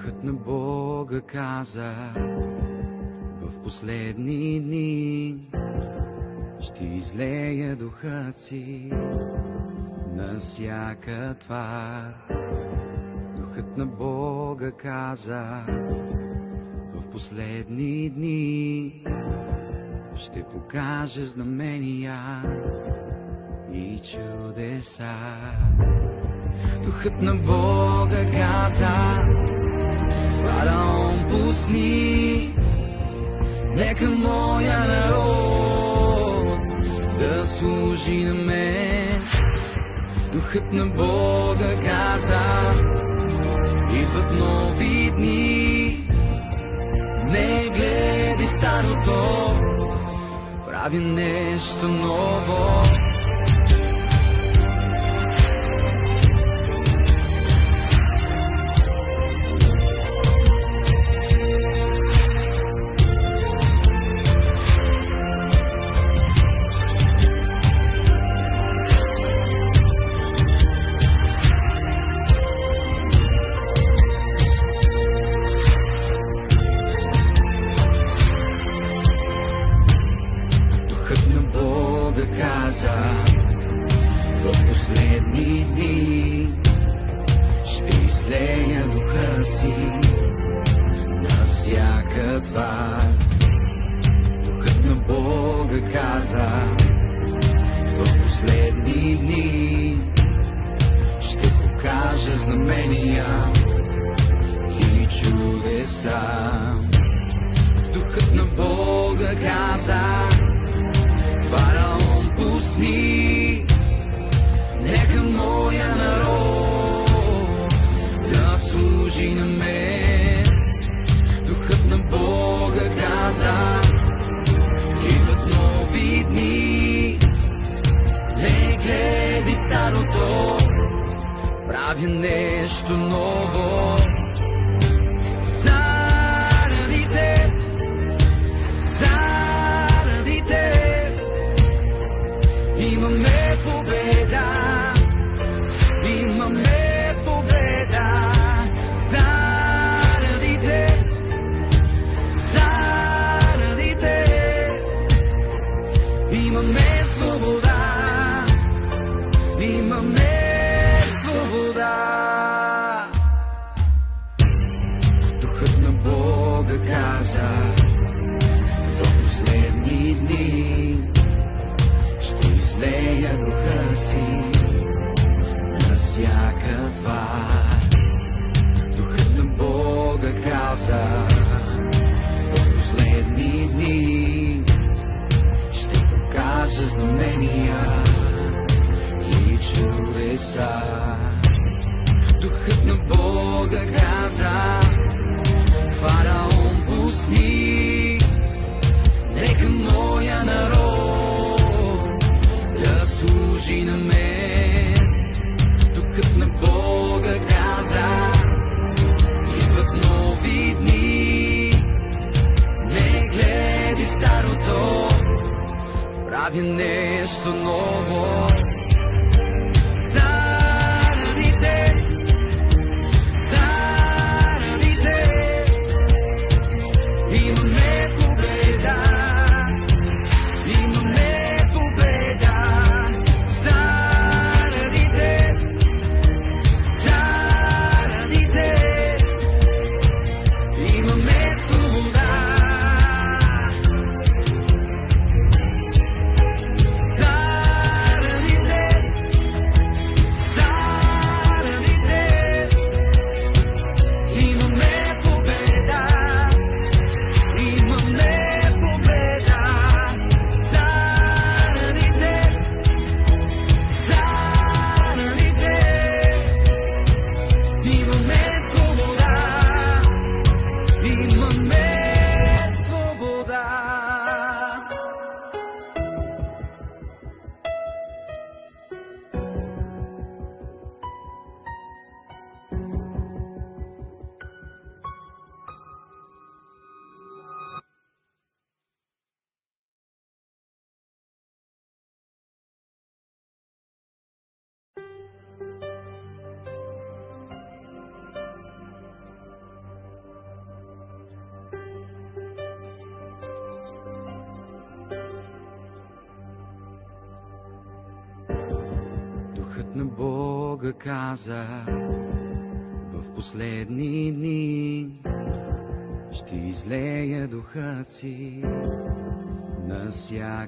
Духът на Бога каза: в последни дни ще излея духа си на всяка твар. Духът на Бога каза: в последни дни ще покаже знамения и чудеса. Духът на Бога каза: Фараон, пусни, нека моя народ да служи на мен. Духът на Бога каза: идват нови дни, не гледай старото, прави нещо ново. В последни дни ще излея духа си на всяка твар. Духът на Бога каза: в последни дни ще покажа знамения и чудеса. Духът на Бога каза: Фараон, пусни, нека моя народ да служи на мен. Духът на Бога каза: идват нови дни, не гледай старото, правя нещо ново. Имаме победа, имаме победа, заради те, заради те. Имаме свобода, имаме свобода. Духът на Бога каза: в последни дни излея духа си на всяка твар. Духът на Бога каза: в последни дни ще покажа знамения и чудеса. Духът на Бога каза: Фараон, пусни, нека моя народ да служи на мен. Духът на Бога каза: идват нови дни, не гледай старото, прави нещо ново. Заради те, заради те, имаме победа, имаме победа. Заради те, заради те, имаме свобода. Заради Духът на Бога каза: в последни дни ще излея духът си на всяка